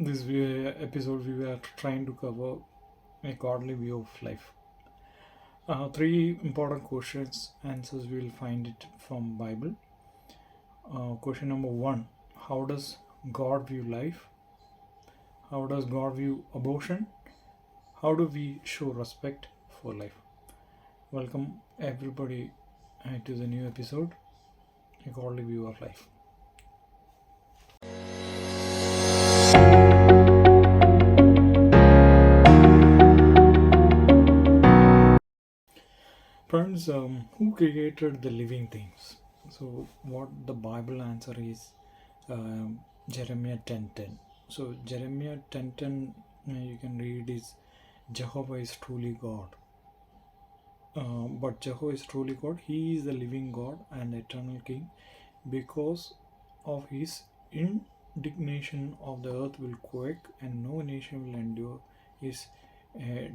This episode we were trying to cover a godly view of life. Three important questions, answers we will find it from Bible. Question number one: how does God view life? How does God view abortion? How do we show respect for life? Welcome everybody to the new episode, a godly view of life. Friends, who created the living things? So, what the Bible answer is Jeremiah 10:10. So, Jeremiah 10:10 you can read is Jehovah is truly God. But Jehovah is truly God. He is the living God and eternal King. Because of his indignation of the earth will quake, and no nation will endure his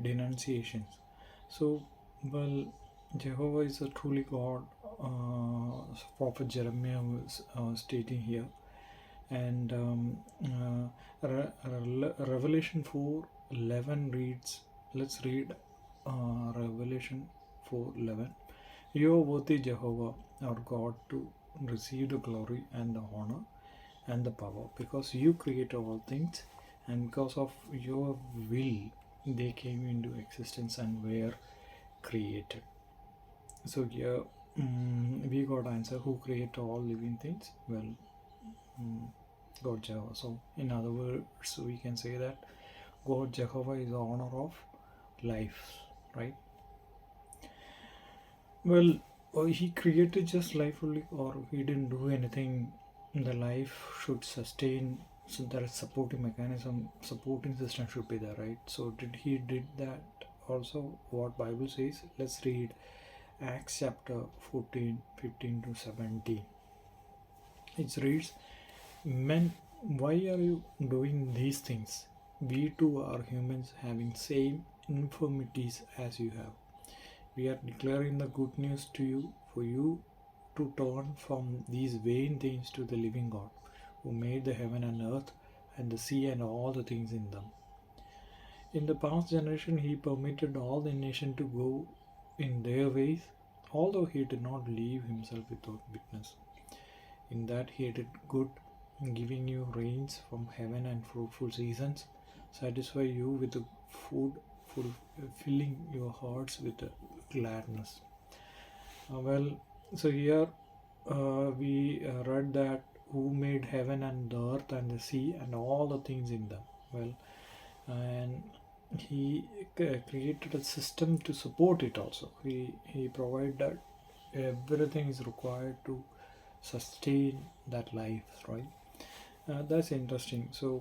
denunciations. So, well, Jehovah is a truly God. Prophet Jeremiah was stating here, and Revelation 4:11 reads. Let's read Revelation 4:11. You are worthy, Jehovah, our God, to receive the glory and the honor and the power, because you create all things, and because of your will they came into existence and were created. So here we got answer: who created all living things? Well, God Jehovah. So in other words, we can say that God Jehovah is the owner of life, right? Well, he created just life only, or he didn't do anything. The life should sustain, so there is supporting mechanism, supporting system should be there, right? So did that also? What Bible says? Let's read Acts chapter 14, 15 to 17. It reads, "Men, why are you doing these things? We too are humans, having same infirmities as you have. We are declaring the good news to you, for you to turn from these vain things to the living God, who made the heaven and earth and the sea and all the things in them. In the past generation he permitted all the nations to go in their ways, although he did not leave himself without witness. In that he did good, giving you rains from heaven and fruitful seasons, satisfy you with the food, filling your hearts with gladness." Well, so here we read that who made heaven and the earth and the sea and all the things in them. Well, and he created a system to support it also. He provided that everything is required to sustain that life, right? That's interesting. So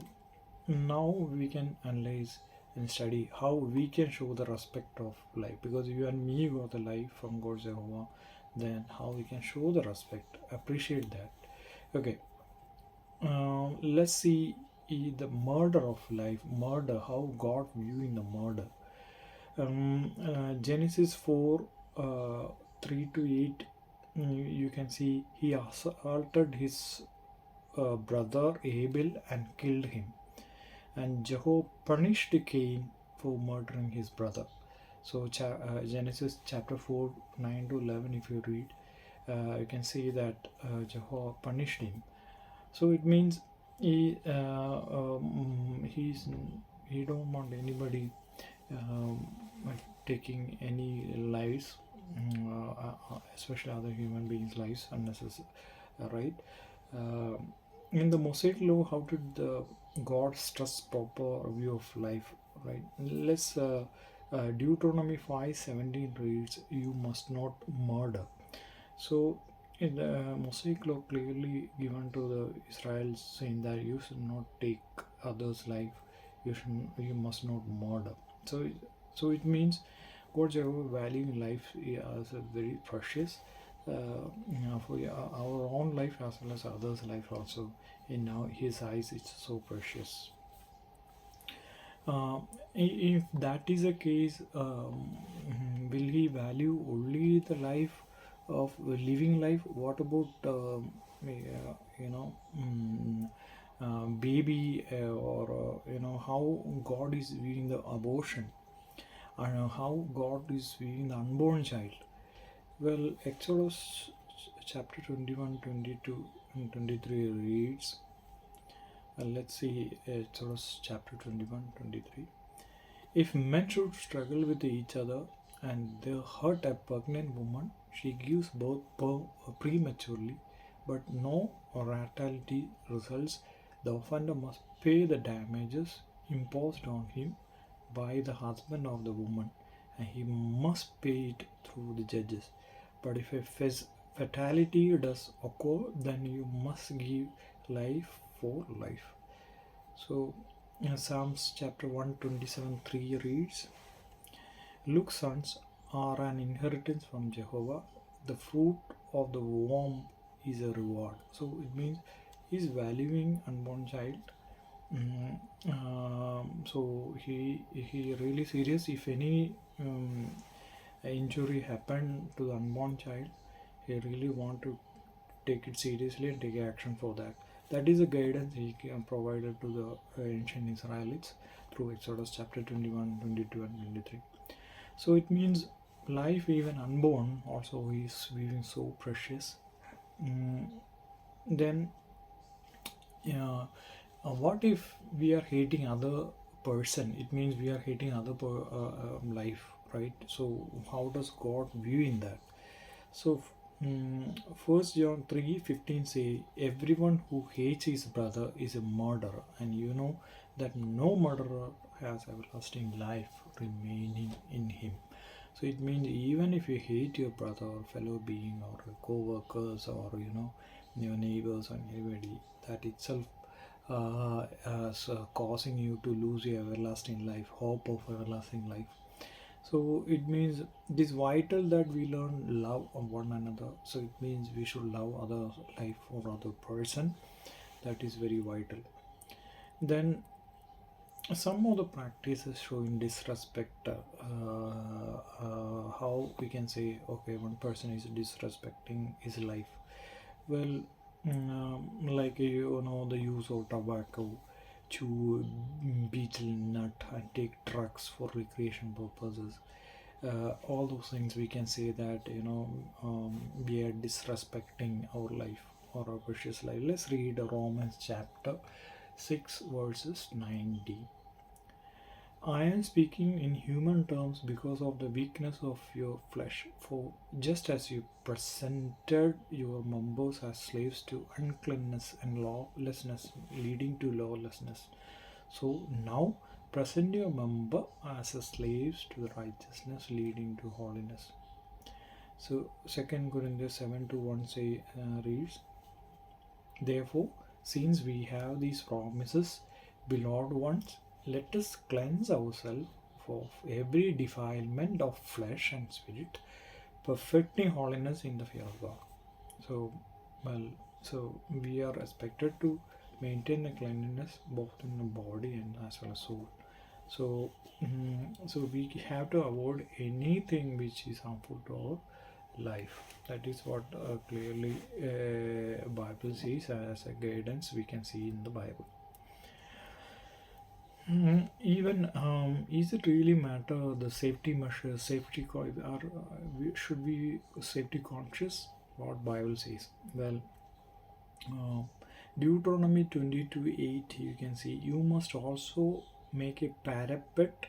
now we can analyze and study how we can show the respect of life, because you and me got the life from God Jehovah. Then how we can show the respect, appreciate that. Okay, let's see the murder of life. Murder, how God viewing the murder. Genesis 4 3 to 8, you can see he assaulted his brother Abel and killed him, and Jehovah punished Cain for murdering his brother. So Genesis chapter 4 9 to 11, if you read, you can see that Jehovah punished him. So it means he don't want anybody taking any lives, especially other human beings' lives unnecessary, right? Uh, in the Mosaic law, how did God stress proper view of life, right? Let's Deuteronomy 5:17 reads, "You must not murder." So in the Mosaic law clearly given to the Israel, saying that you should not take others' life, you must not murder. So it means God Jehovah valuing life as a very precious, for our own life as well as others' life also. In now his eyes, it's so precious. If that is the case, will he value only the life of living life? What about baby, or how God is viewing the abortion, and how God is viewing the unborn child. Well, Exodus chapter 21, 22, and 23 reads, let's see Exodus chapter 21, 23. If men should struggle with each other and they hurt a pregnant woman, she gives birth prematurely, but no mortality results, the offender must pay the damages imposed on him by the husband of the woman, and he must pay it through the judges. But if a fatality does occur, then you must give life for life. So, Psalms chapter 127:3 reads, Look, sons are an inheritance from Jehovah. The fruit of the womb is a reward. So it means he's valuing unborn child. So he really serious. If any injury happened to the unborn child, he really want to take it seriously and take action for that. That is the guidance he provided to the ancient Israelites through Exodus chapter 21, 22, and 23. So it means life, even unborn, also is viewing so precious. Then, what if we are hating other person? It means we are hating other life, right? So how does God view in that? So, 1 John 3:15 say, everyone who hates his brother is a murderer, and you know that no murderer has everlasting life remaining in him. So it means even if you hate your brother or fellow being or co-workers or your neighbors or anybody, that itself is causing you to lose your everlasting life, hope of everlasting life. So it means it is vital that we learn love of one another. So it means we should love other life or other person. That is very vital. Then some of the practices showing disrespect, how we can say, okay, one person is disrespecting his life. Well, like the use of tobacco, chew betel nut, and take drugs for recreation purposes. All those things we can say that we are disrespecting our life or our precious life. Let's read Romans chapter 6 verses 9d. I am speaking in human terms because of the weakness of your flesh. For just as you presented your members as slaves to uncleanness and lawlessness, leading to lawlessness, so now present your member as slaves to the righteousness, leading to holiness. So 2 Corinthians 7:1 reads, Therefore, since we have these promises, beloved ones, let us cleanse ourselves of every defilement of flesh and spirit, perfecting holiness in the fear of God. So we are expected to maintain the cleanliness both in the body and as well as soul. So we have to avoid anything which is harmful to our life. That is what clearly Bible says as a guidance we can see in the Bible. Even is it really matter the safety measures, should we safety conscious? What Bible says? Well, Deuteronomy 22:8 you can see, you must also make a parapet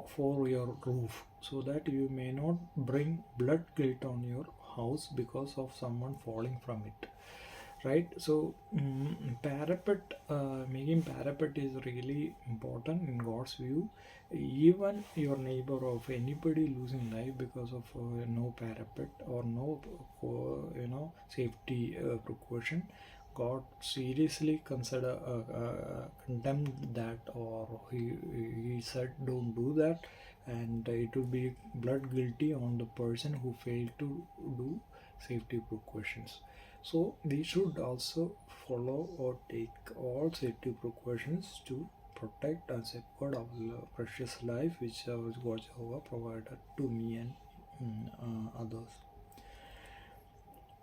for your roof, so that you may not bring blood guilt on your house because of someone falling from it. Right? So parapet, making parapet is really important in God's view. Even your neighbor or anybody losing life because of no parapet or no safety precaution, God seriously condemned that, or he said don't do that, and it will be blood guilty on the person who failed to do safety precautions. So we should also follow or take all safety precautions to protect and safeguard our precious life, which God Jehovah provided to me and others.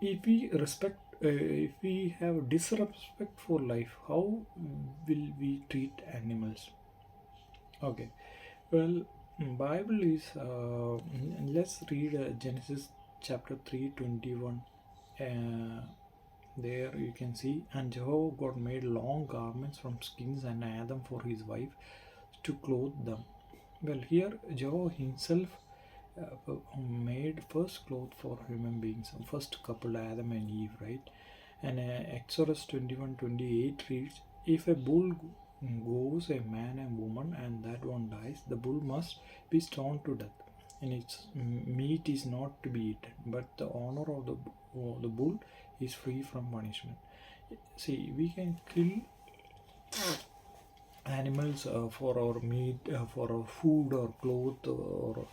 If we respect if we have disrespect for life, how will we treat animals? Okay, well, Bible is let's read Genesis chapter 3:21. uh, there you can see, and Jehovah God made long garments from skins and Adam for his wife to clothe them. Well, here Jehovah himself made first clothes for human beings, first couple Adam and Eve, right? And Exodus 21:28 reads, if a bull goes a man and woman and that one dies, the bull must be stoned to death, and its meat is not to be eaten, but the honor of the bull is free from punishment. See, we can kill animals for our meat, for our food or cloth, or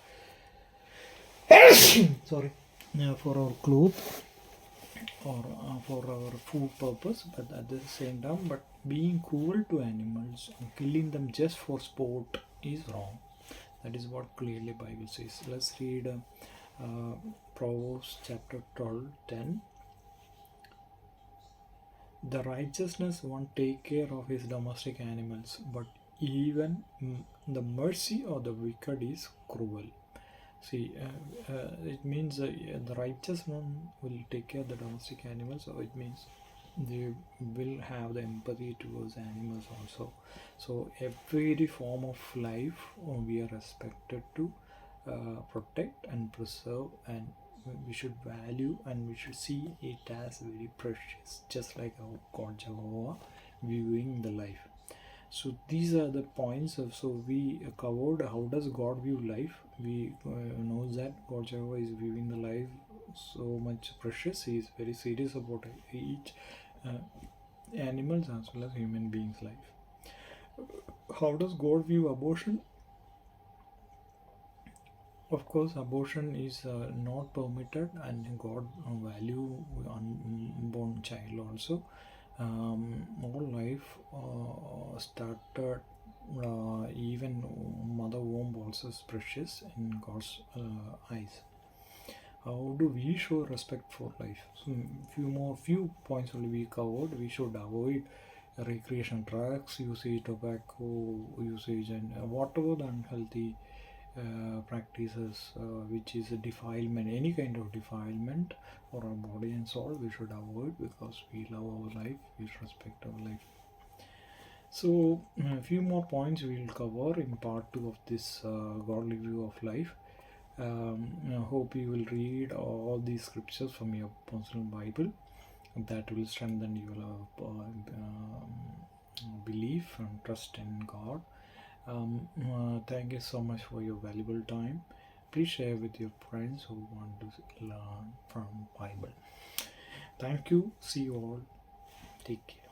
sorry, for our cloth or for our food purpose, but at the same time, but being cruel to animals and killing them just for sport is wrong. That is what clearly Bible says. Let's read Proverbs chapter 12:10. The righteousness one take care of his domestic animals, but even the mercy of the wicked is cruel. See, it means the righteous one will take care of the domestic animals, so it means they will have the empathy towards animals also. So every form of life we are expected to protect and preserve, and we should value and we should see it as very precious, just like our God Jehovah viewing the life. So these are the points so we covered how does God view life. We know that God Jehovah is viewing the life so much precious. He is very serious about each animals as well as human beings life. How does God view abortion? Of course, abortion is not permitted, and God value unborn child also. All life started, even mother womb also is precious in God's eyes. How do we show respect for life? So few points only we covered. We should avoid recreational drugs usage, tobacco usage, and whatever the unhealthy practices which is a defilement, any kind of defilement for our body and soul, we should avoid, because we love our life, we respect our life. So a few more points we will cover in part 2 of this godly view of life. I hope you will read all these scriptures from your personal Bible. That will strengthen your belief and trust in God. Thank you so much for your valuable time. Please share with your friends who want to learn from Bible. Thank you. See you all. Take care.